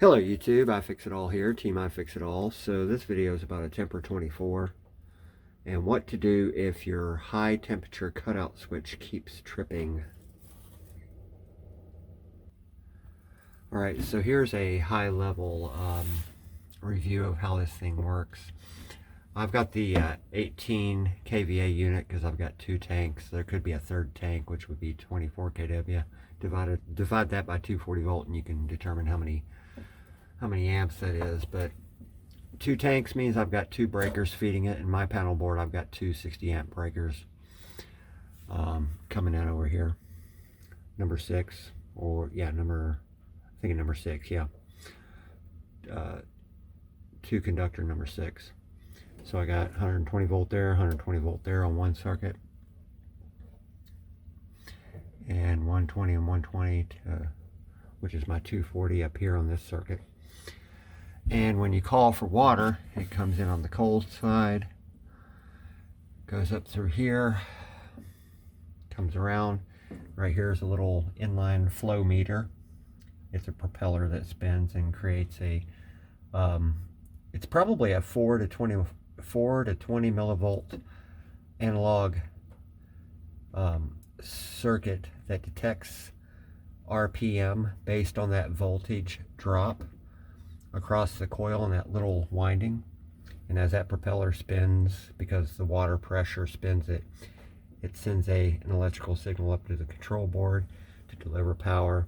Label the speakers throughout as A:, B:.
A: Hello YouTube, iFixItAll here, Team iFixItAll. So this video is about a Temper 24 and what to do if your high temperature cutout switch keeps tripping. Alright, so here's a high level review of how this thing works. I've got the 18 kVA unit because I've got two tanks. There could be a third tank, which would be 24 kW. Divide that by 240 volt and you can determine how many amps that is. But two tanks means I've got two breakers feeding it. In my panel board I've got two 60 amp breakers coming in over here. Number 6, or yeah, number 6, yeah. Two conductor number 6. So I got 120 volt there, 120 volt there on one circuit, and 120 and 120 which is my 240 up here on this circuit. And when you call for water, it comes in on the cold side, goes up through here, comes around. Right here is a little inline flow meter. It's a propeller that spins and creates a it's probably a 4 to 20 millivolt analog circuit that detects RPM based on that voltage drop across the coil in that little winding. And as that propeller spins, because the water pressure spins it, it sends an electrical signal up to the control board to deliver power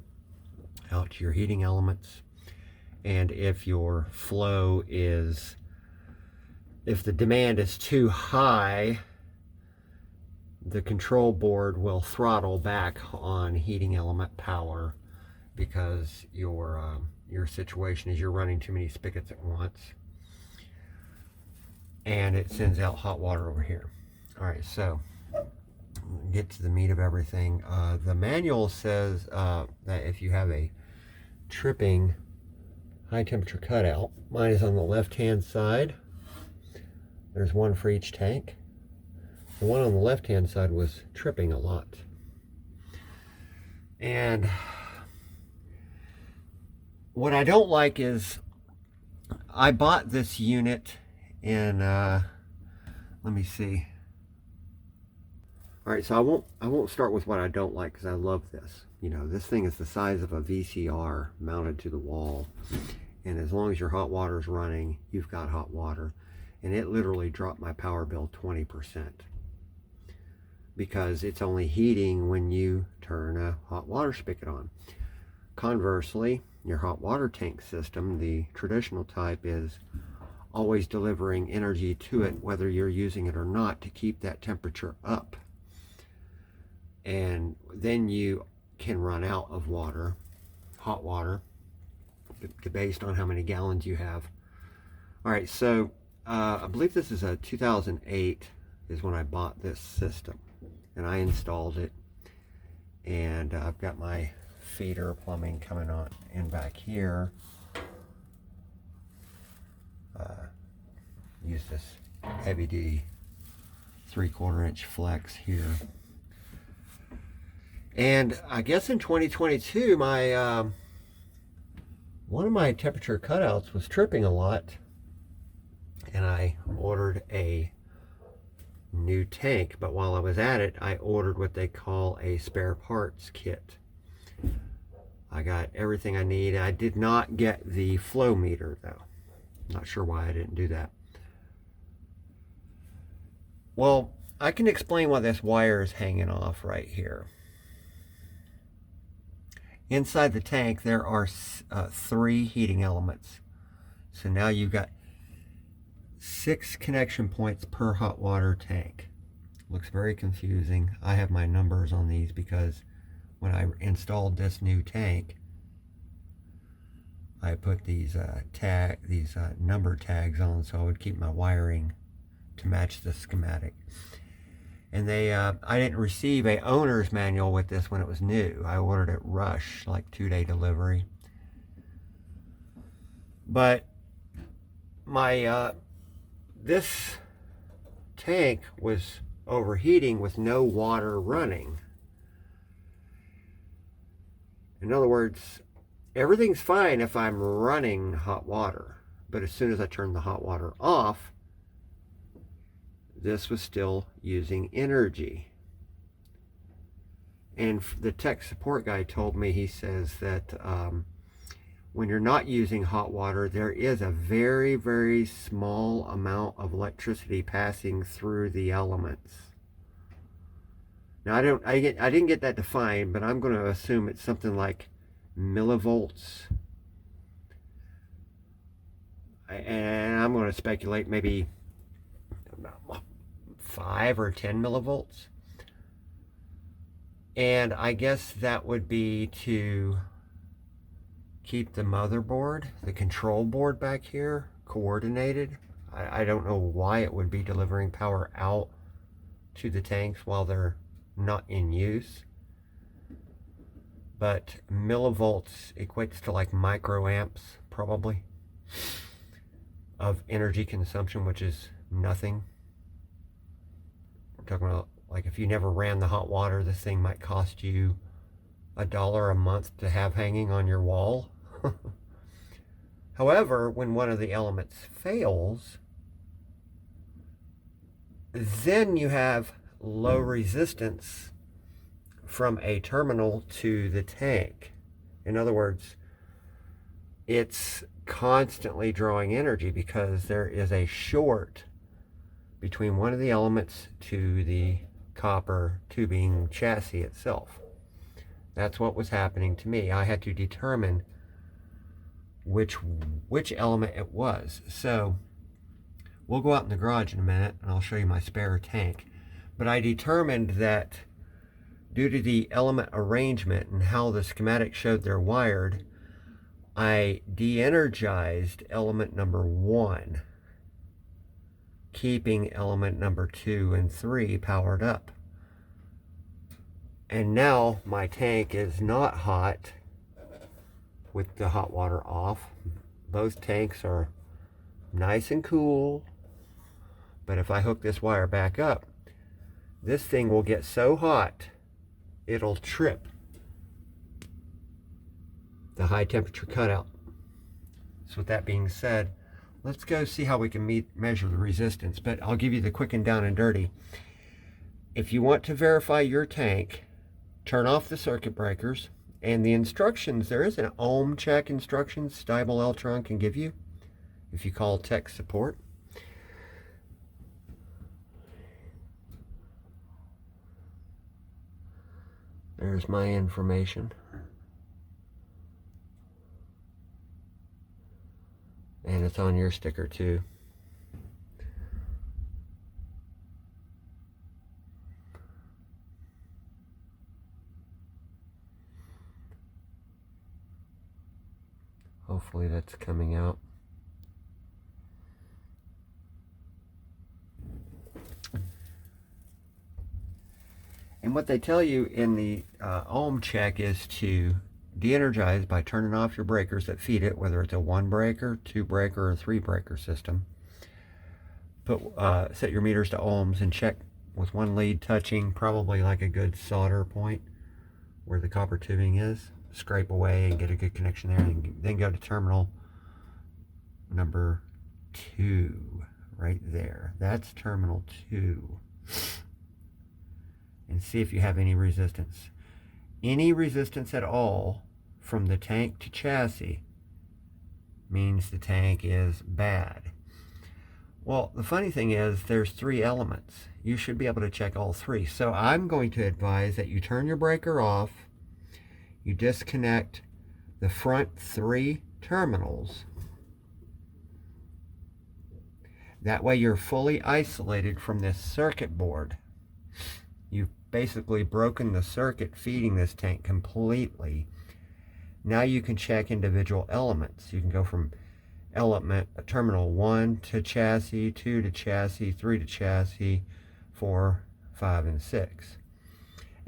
A: out to your heating elements. And if your flow is, if the demand is too high, the control board will throttle back on heating element power, because your situation is you're running too many spigots at once, and it sends out hot water over here. All right, so get to the meat of everything. The manual says that if you have a tripping high temperature cutout, mine is on the left hand side. There's one for each tank. The one on the left hand side was tripping a lot, and what I don't like is I bought this unit in let me see. All right, so I won't start with what I don't like, because I love this. You know, this thing is the size of a VCR mounted to the wall, and as long as your hot water is running, you've got hot water. And it literally dropped my power bill 20%, because it's only heating when you turn a hot water spigot on. Conversely, your hot water tank system, the traditional type, is always delivering energy to it whether you're using it or not, to keep that temperature up. And then you can run out of water, hot water, based on how many gallons you have. All right, so I believe this is a 2008 is when I bought this system, and I installed it, and I've got my feeder plumbing coming on in back here. Use this heavy duty 3/4 inch flex here. And I guess in 2022 my one of my temperature cutouts was tripping a lot, and I ordered a new tank. But while I was at it, I ordered what they call a spare parts kit. I got everything I need. I did not get the flow meter though. Not sure why I didn't do that. Well, I can explain why this wire is hanging off right here. Inside the tank there are 3 heating elements. So now you've got 6 connection points per hot water tank. Looks very confusing. I have my numbers on these because when I installed this new tank, I put these number tags on so I would keep my wiring to match the schematic. And I didn't receive a owner's manual with this when it was new. I ordered it rush, like 2-day delivery. But my this tank was overheating with no water running. In other words, everything's fine if I'm running hot water, but as soon as I turn the hot water off, this was still using energy. And the tech support guy told me, he says that when you're not using hot water, there is a very, very small amount of electricity passing through the elements. Now, I didn't get that defined, but I'm going to assume it's something like millivolts. And I'm going to speculate maybe about 5 or 10 millivolts. And I guess that would be to keep the motherboard, the control board back here, coordinated. I don't know why it would be delivering power out to the tanks while they're not in use. But millivolts equates to like microamps, probably, of energy consumption, which is nothing. We're talking about, like, if you never ran the hot water, this thing might cost you $1 a month to have hanging on your wall. However, when one of the elements fails, then you have low resistance from a terminal to the tank. In other words, it's constantly drawing energy because there is a short between one of the elements to the copper tubing chassis itself. That's what was happening to me. I had to determine which element it was. So we'll go out in the garage in a minute and I'll show you my spare tank. But I determined that due to the element arrangement and how the schematic showed they're wired, I de-energized element number 1, keeping element number 2 and 3 powered up. And now my tank is not hot with the hot water off. Both tanks are nice and cool. But if I hook this wire back up, this thing will get so hot it'll trip the high temperature cutout. So with that being said, let's go see how we can measure the resistance. But I'll give you the quick and down and dirty. If you want to verify your tank, turn off the circuit breakers, and the instructions, there is an ohm check instructions STIEBLE ELTRON can give you if you call tech support. There's my information. And it's on your sticker too. Hopefully that's coming out. And what they tell you in the ohm check is to de-energize by turning off your breakers that feed it, whether it's a 1 breaker, 2 breaker, or 3 breaker system. Set your meters to ohms and check with one lead touching probably like a good solder point where the copper tubing is. Scrape away and get a good connection there, and then go to terminal number 2 right there. That's terminal 2. And see if you have any resistance. Any resistance at all from the tank to chassis means the tank is bad. Well, the funny thing is there's 3 elements. You should be able to check all 3. So I'm going to advise that you turn your breaker off, you disconnect the front 3 terminals. That way you're fully isolated from this circuit board. You've basically broken the circuit feeding this tank completely. Now you can check individual elements. You can go from terminal 1 to chassis, 2 to chassis, 3 to chassis, 4, 5, and 6.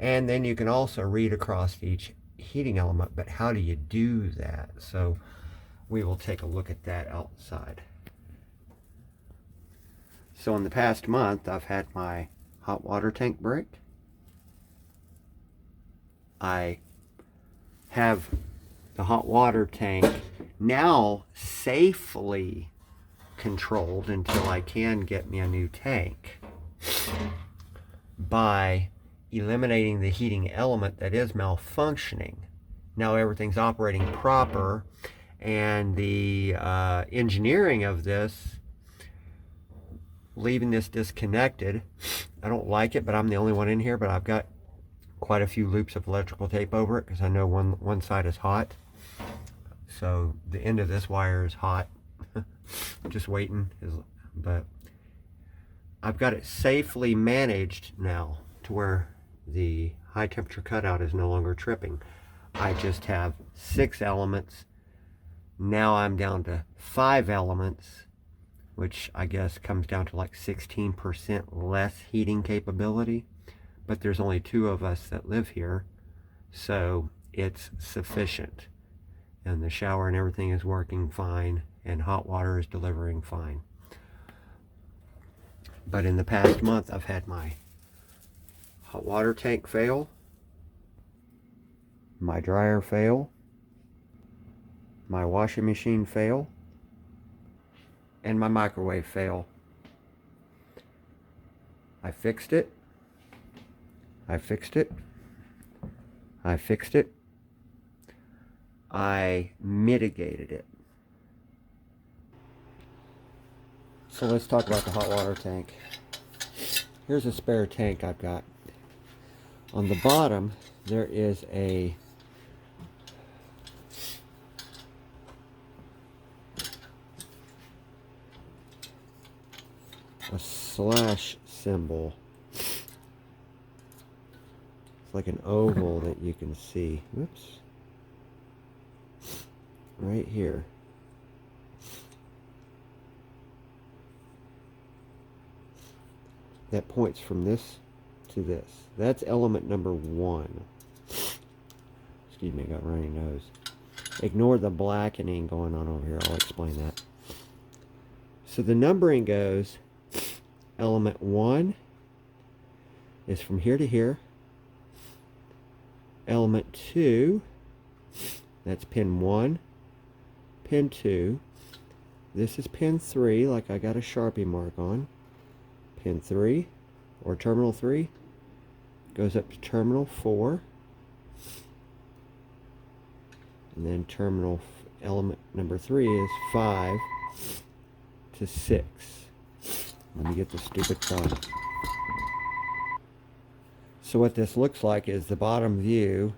A: And then you can also read across each heating element, but how do you do that? So we will take a look at that outside. So in the past month, I've had my hot water tank break. I have the hot water tank now safely controlled until I can get me a new tank by eliminating the heating element that is malfunctioning. Now everything's operating proper, and the engineering of this, leaving this disconnected, I don't like it, but I'm the only one in here, but I've got quite a few loops of electrical tape over it because I know one side is hot. So the end of this wire is hot. Just waiting. But I've got it safely managed now to where the high temperature cutout is no longer tripping. I just have 6 elements. Now I'm down to 5 elements, which I guess comes down to like 16% less heating capability. But there's only 2 of us that live here, so it's sufficient. And the shower and everything is working fine, and hot water is delivering fine. But in the past month, I've had my hot water tank fail, my dryer fail, my washing machine fail, and my microwave fail. I fixed it. I fixed it. I fixed it. I mitigated it. So let's talk about the hot water tank. Here's a spare tank I've got. On the bottom, there is a slash symbol. It's like an oval that you can see. Whoops. Right here. That points from this to this. That's element number 1. Excuse me, I got a runny nose. Ignore the blackening going on over here. I'll explain that. So the numbering goes, element 1 is from here to here. Element 2, that's pin 1, pin 2. This is pin 3, like I got a Sharpie mark on. Pin 3, or terminal 3, goes up to terminal 4. And then terminal element number 3 is 5 to 6. Let me get the stupid phone. So what this looks like is the bottom view.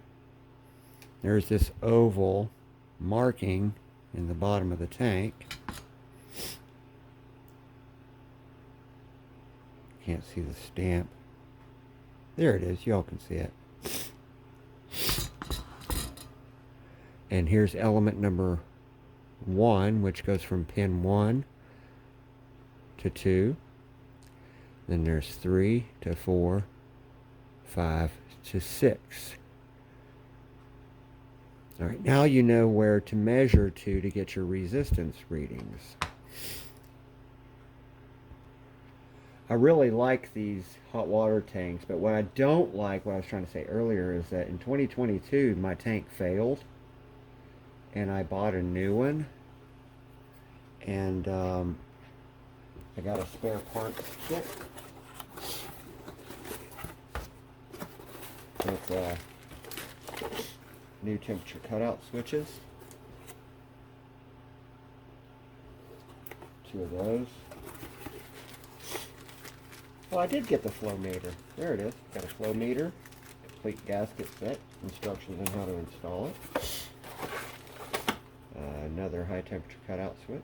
A: There's this oval marking in the bottom of the tank. Can't see the stamp. There it is. Y'all can see it. And here's element number 1, which goes from pin 1 to 2. Then there's 3 to 4, 5 to 6. All right, now you know where to measure to get your resistance readings. I really like these hot water tanks, but what I don't like, what I was trying to say earlier, is that in 2022 my tank failed and I bought a new one, and I got a spare parts kit with new temperature cutout switches, 2 of those. Well, I did get the flow meter. There it is. Got a flow meter, complete gasket set, instructions on how to install it. Another high temperature cutout switch.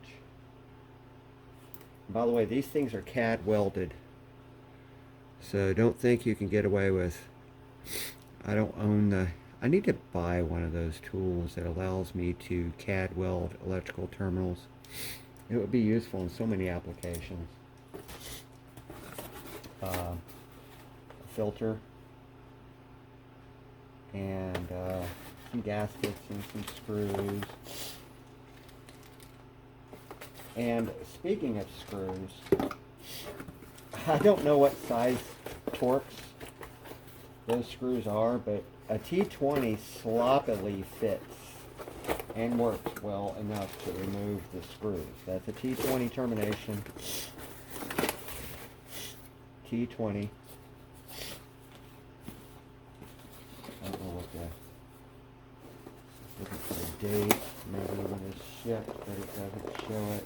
A: By the way, these things are CAD welded, so don't think you can get away with, I don't own the, I need to buy one of those tools that allows me to CAD weld electrical terminals. It would be useful in so many applications. A filter and some gaskets and some screws. And speaking of screws, I don't know what size Torx those screws are, but a T20 sloppily fits and works well enough to remove the screws. That's a T20 termination. T20. I don't know what the, looking for the date, maybe when it's shipped, but it doesn't show it.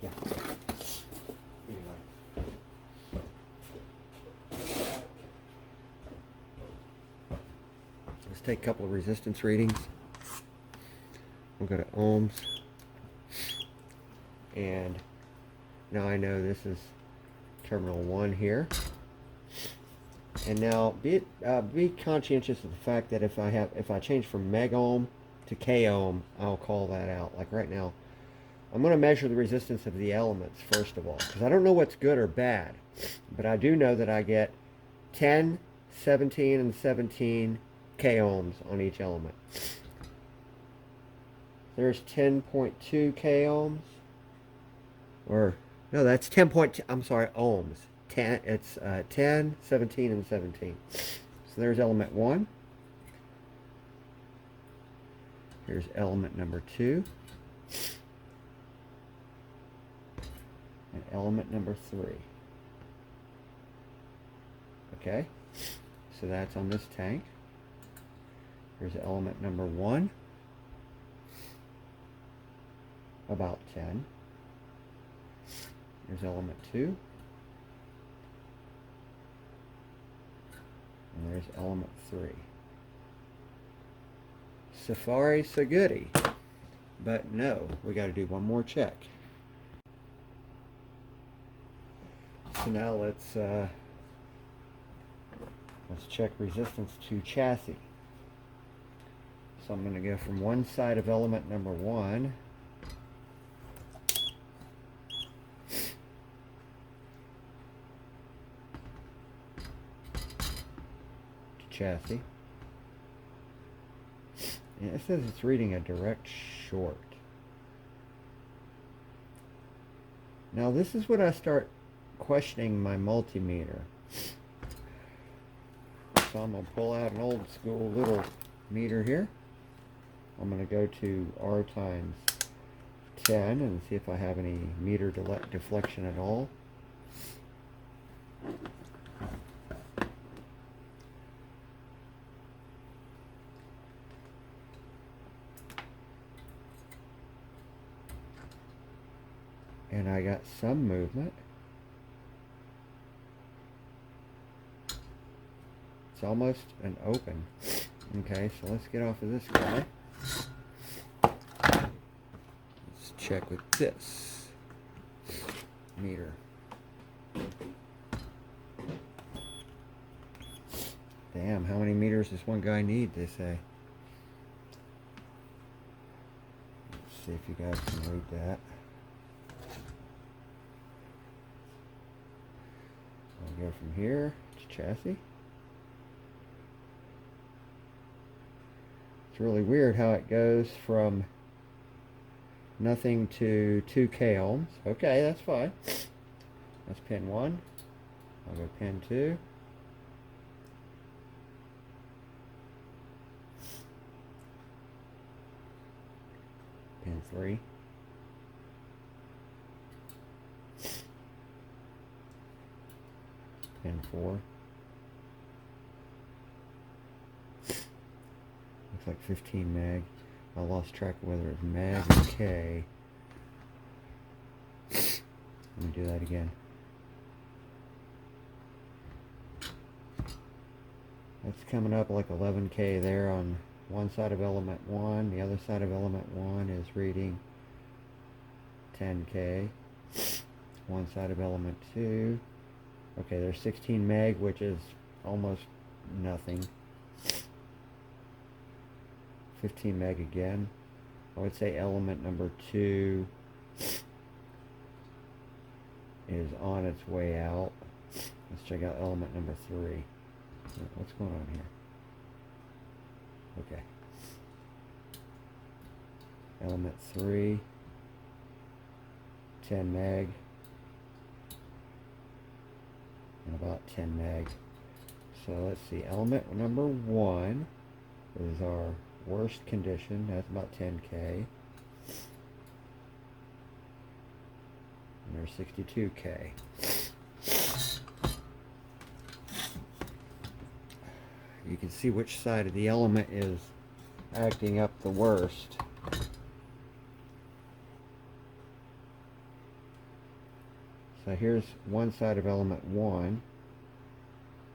A: Yeah. Anyway. Let's take a couple of resistance readings. We'll go to ohms. And now I know this is terminal 1 here. And now be conscientious of the fact that if I change from meg ohm to k ohm, I'll call that out. Like right now, I'm going to measure the resistance of the elements first of all, because I don't know what's good or bad, but I do know that I get 10, 17, and 17 k ohms on each element. There's 10.2 k ohms, or no, that's 10.2. I'm sorry, ohms. 10. It's 10, 17, and 17. So there's element 1. Here's element number 2. And element number 3. Okay, so that's on this tank. Here's element number 1, about 10. Here's element 2. And there's element 3. Safari so goody. But no, we got to do one more check. So now let's check resistance to chassis. So I'm going to go from one side of element number 1 to chassis. And it says it's reading a direct short. Now this is when I start questioning my multimeter. So I'm going to pull out an old school little meter here. I'm going to go to R times 10 and see if I have any meter deflection at all. And I got some movement. It's almost an open. Okay, so let's get off of this guy. Let's check with this meter. Damn, how many meters does one guy need, they say? Let's see if you guys can read that. I'll go from here to chassis. It's really weird how it goes from nothing to 2 k ohms. Okay, that's fine. That's pin 1. I'll go pin 2. Pin 3. Pin 4. Looks like 15 meg. I lost track of whether it's meg or K. Let me do that again. That's coming up like 11K there on one side of element 1. The other side of element 1 is reading 10K. One side of element 2. Okay, there's 16 meg, which is almost nothing. 15 meg again. I would say element number 2 is on its way out. Let's check out element number 3. What's going on here? Okay. Element 3, 10 meg. and about 10 meg. So let's see, element number 1 is our worst condition. That's about 10K. And there's 62K. You can see which side of the element is acting up the worst. So here's one side of element 1.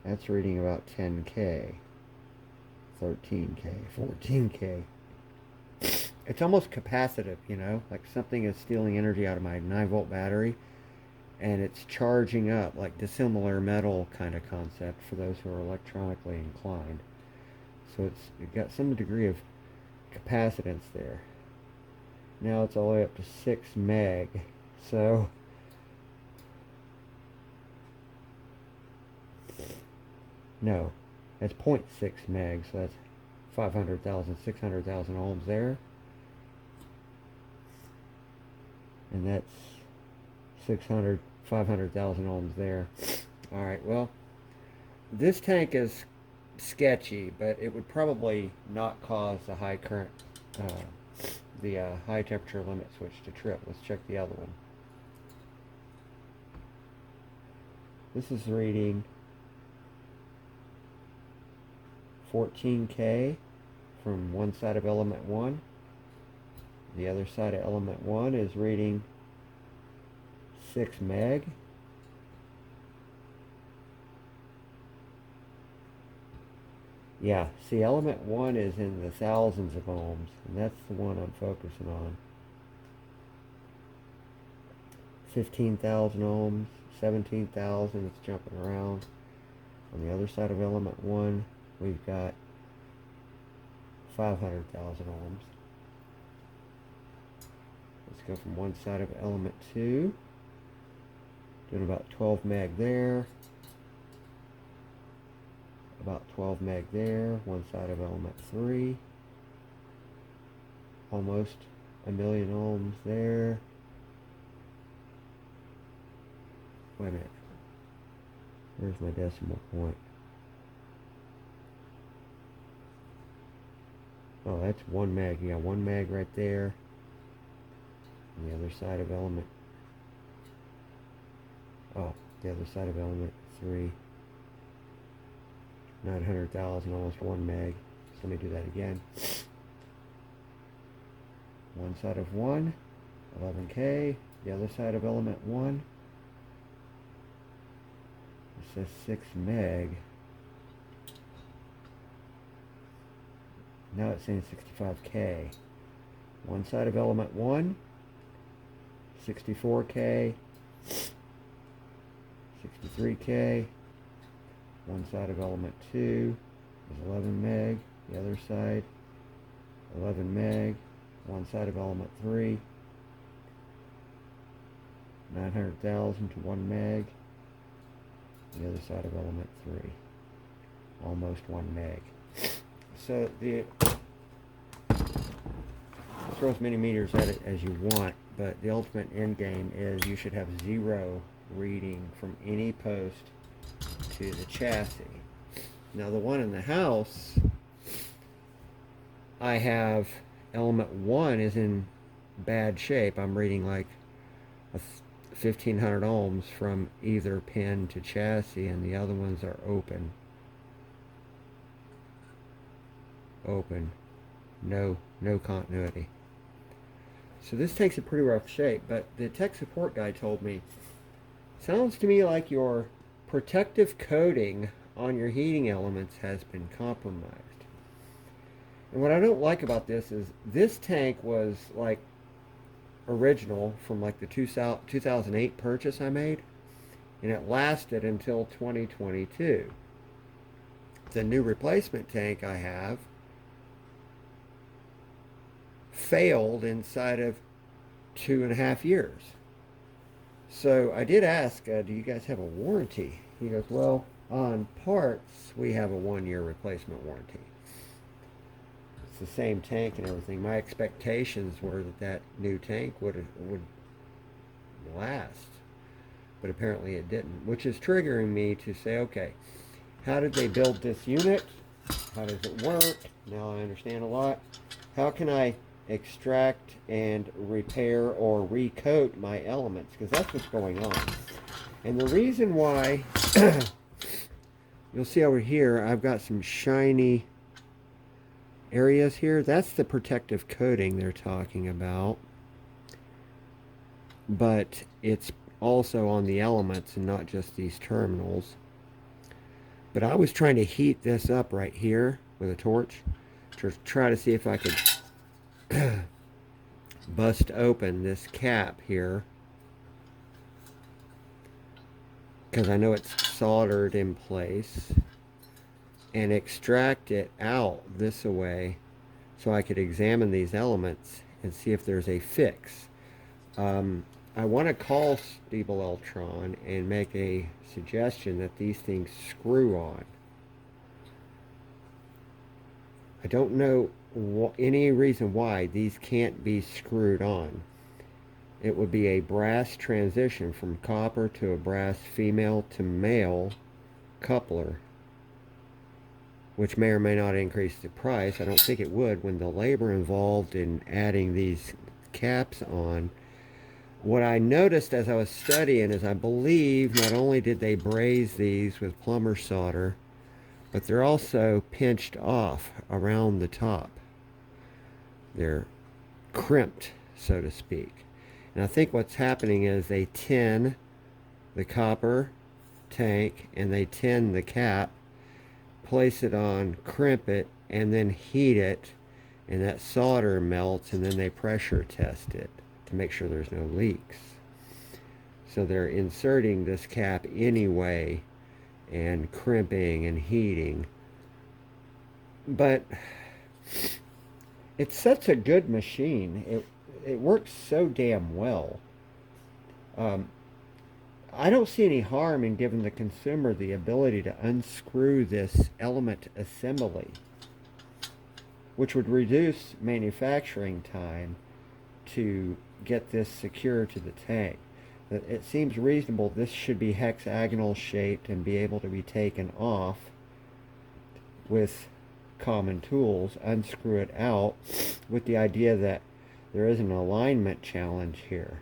A: That's reading about 10K, 13K, 14K. It's almost capacitive, you know, like something is stealing energy out of my 9-volt battery and it's charging up, like dissimilar metal kind of concept for those who are electronically inclined. So it's got some degree of capacitance there. Now it's all the way up to 6 meg. So no, that's 0.6 meg, so that's 500,000, 600,000 ohms there. And that's 600, 500,000 ohms there. All right, well, this tank is sketchy, but it would probably not cause the high current, the high temperature limit switch to trip. Let's check the other one. This is reading 14K from one side of element 1. The other side of element 1 is reading 6 meg. Yeah, see, element 1 is in the thousands of ohms, and that's the one I'm focusing on. 15,000 ohms, 17,000, it's jumping around. On the other side of element 1, we've got 500,000 ohms. Let's go from one side of element 2, doing about 12 meg there, about 12 meg there, one side of element 3, almost a million ohms there. Wait a minute, where's my decimal point? Oh, that's 1 meg. You got 1 meg right there. On the other side of element, oh, the other side of element 3, 900,000, almost 1 meg. So let me do that again. One side of 1, 11K. The other side of element 1, it says 6 meg. Now it's saying 65K. One side of element 1, 64K, 63K. One side of element 2 is 11 meg. The other side, 11 meg. One side of element 3, 900,000 to 1 meg. The other side of element 3, almost 1 meg. So throw as many meters at it as you want, but the ultimate end game is you should have 0 reading from any post to the chassis. Now the one in the house, I have element 1 is in bad shape. I'm reading like 1,500 ohms from either pin to chassis, and the other ones are open. No continuity. So this tank's in pretty rough shape, but the tech support guy told me, sounds to me like your protective coating on your heating elements has been compromised. And what I don't like about this is this tank was like original from like the 2008 purchase I made, and it lasted until 2022. The new replacement tank I have failed inside of 2.5 years. So I did ask, do you guys have a warranty? He goes, well, on parts we have a 1-year replacement warranty. It's the same tank and everything. My expectations were that that new tank would last. but apparently it didn't, which is triggering me to say, okay, how did they build this unit? How does it work? Now I understand a lot. How can I extract and repair or recoat my elements? Because that's what's going on. And the reason why, you'll see over here, I've got some shiny areas here. That's the protective coating they're talking about. But it's also on the elements and not just these terminals. But I was trying to heat this up right here with a torch to try to see if I could bust open this cap here, because I know it's soldered in place, and extract it out this way so I could examine these elements and see if there's a fix. I want to call STIEBLE ELTRON and make a suggestion that these things screw on. I don't know any reason why these can't be screwed on. It would be a brass transition from copper to a brass female to male coupler, which may or may not increase the price. I don't think it would when the labor involved in adding these caps on. What I noticed as I was studying is I believe not only did they braze these with plumber solder, but they're also pinched off around the top. They're crimped, so to speak. And I think what's happening is they tin the copper tank and they tin the cap, place it on, crimp it, and then heat it, and that solder melts, and then they pressure test it to make sure there's no leaks. So they're inserting this cap anyway and crimping and heating. But it's such a good machine. It works so damn well. I don't see any harm in giving the consumer the ability to unscrew this element assembly, which would reduce manufacturing time to get this secure to the tank. It seems reasonable this should be hexagonal shaped and be able to be taken off with common tools, unscrew it out, with the idea that there is an alignment challenge here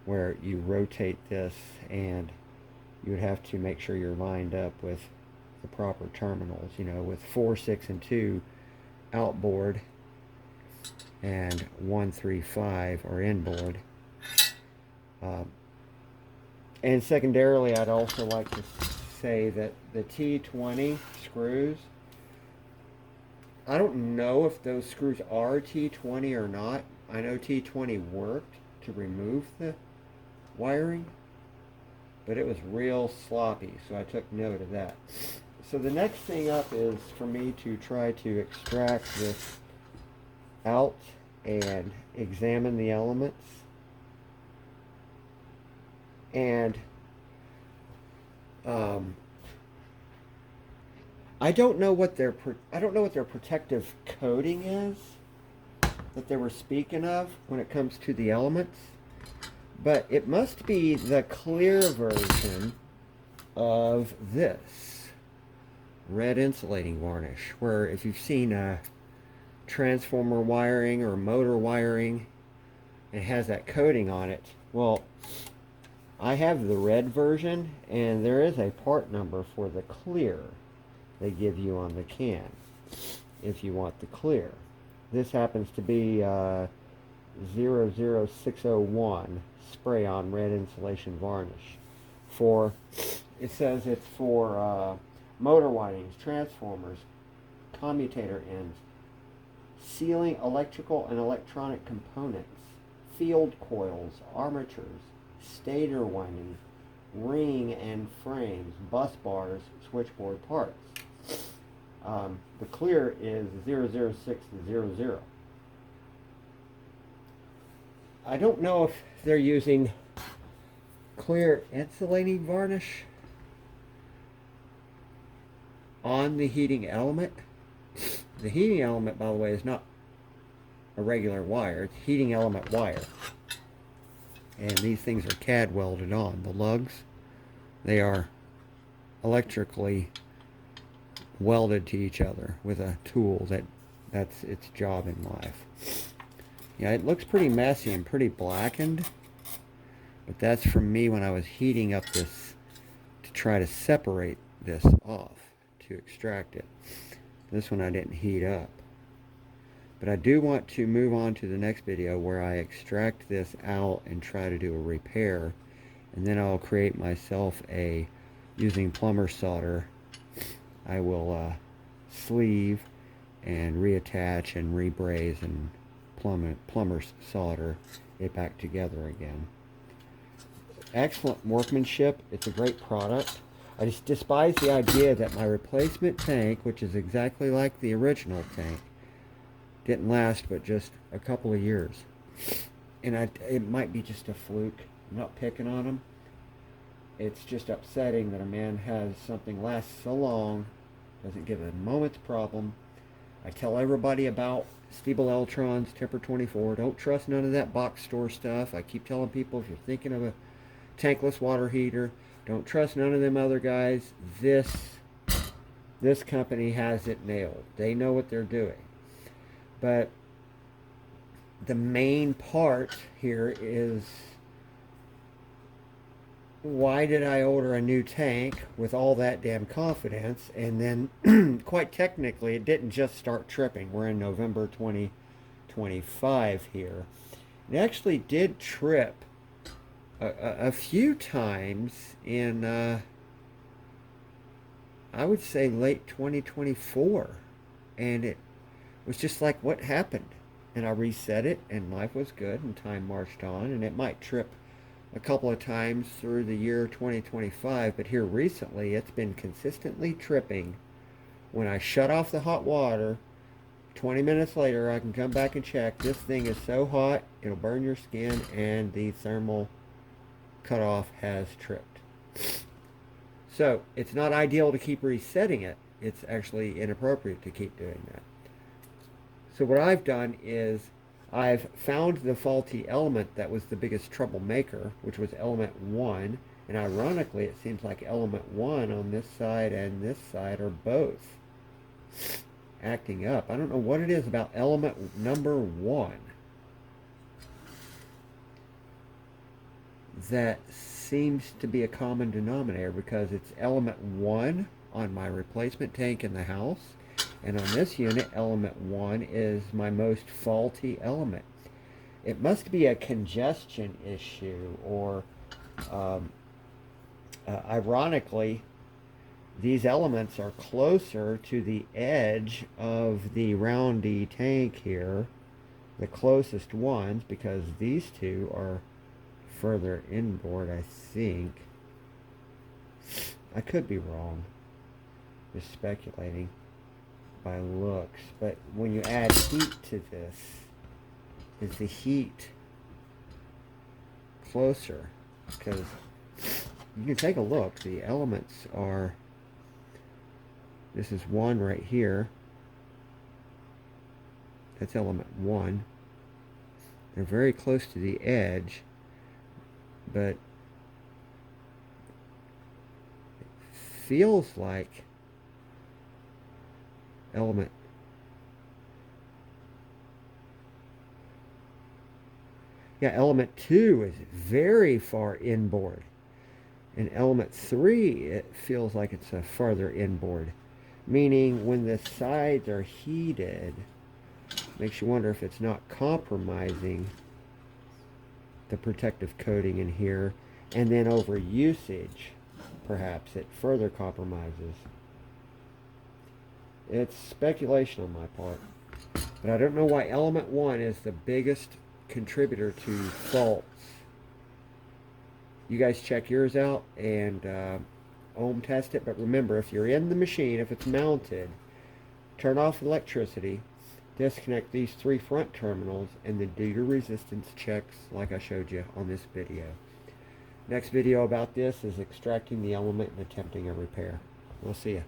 A: where you rotate this and you would have to make sure you're lined up with the proper terminals, you know, with 4, 6, and 2 outboard and 1, 3, 5 are inboard. And secondarily, I'd also like to say that the T20 screws, I don't know if those screws are T20 or not. I know T20 worked to remove the wiring, but it was real sloppy, so I took note of that. So the next thing up is for me to try to extract this out and examine the elements. And I don't know what their protective coating is that they were speaking of when it comes to the elements, but it must be the clear version of this red insulating varnish, where if you've seen transformer wiring or motor wiring, it has that coating on it. Well, I have the red version, and there is a part number for the clear they give you on the can if you want the clear. This happens to be 00601 spray on red insulation varnish. It says it's for motor windings, transformers, commutator ends, sealing electrical and electronic components, field coils, armatures, stator windings, ring and frames, bus bars, switchboard parts. The clear is 00600. I don't know if they're using clear insulating varnish on the heating element. The heating element, by the way, is not a regular wire. It's heating element wire. and these things are CAD welded on. The lugs, they are electrically welded to each other with a tool that's its job in life. Yeah, it looks pretty messy and pretty blackened, but that's from me when I was heating up this to try to separate this off to extract it. This one I didn't heat up. But I do want to move on to the next video where I extract this out and try to do a repair, and then I'll create myself using plumber solder, I will sleeve and reattach and rebraze and plumber solder it back together again. Excellent workmanship. It's a great product. I just despise the idea that my replacement tank, which is exactly like the original tank, didn't last but just a couple of years. And it might be just a fluke. I'm not picking on them. It's just upsetting that a man has something last so long, doesn't give a moment's problem. I tell everybody about STIEBLE ELTRON's Temper 24. Don't trust none of that box store stuff. I keep telling people, if you're thinking of a tankless water heater, don't trust none of them other guys. This company has it nailed. They know what they're doing. But the main part here is, why did I order a new tank with all that damn confidence? And then quite technically it didn't just start tripping. We're in November 2025 here. It actually did trip a few times in I would say late 2024, and it was just like, what happened? And I reset it and life was good and time marched on, and it might trip a couple of times through the year 2025, but here recently it's been consistently tripping. When I shut off the hot water, 20 minutes later I can come back and check. This thing is so hot it'll burn your skin, and the thermal cutoff has tripped. So it's not ideal to keep resetting it. It's actually inappropriate to keep doing that. So what I've done is I've found the faulty element that was the biggest troublemaker, which was element 1. And ironically, it seems like element 1 on this side and this side are both acting up. I don't know what it is about element number 1 that seems to be a common denominator, because it's element 1 on my replacement tank in the house. And on this unit, element 1 is my most faulty element. It must be a congestion issue, or ironically, these elements are closer to the edge of the roundy tank here, the closest ones, because these two are further inboard, I think. I could be wrong, just speculating by looks, but when you add heat to this, is the heat closer? Because you can take a look, the elements are, this is 1 right here, that's element 1. They're very close to the edge, but it feels like element element 2 is very far inboard, and element 3, it feels like it's a farther inboard, meaning when the sides are heated, makes you wonder if it's not compromising the protective coating in here, and then over usage perhaps it further compromises. It's speculation on my part, but I don't know why element 1 is the biggest contributor to faults. You guys check yours out and ohm test it, but remember, if you're in the machine, if it's mounted, turn off electricity, disconnect these 3 front terminals, and then do your resistance checks like I showed you on this video. Next video about this is extracting the element and attempting a repair. We'll see you.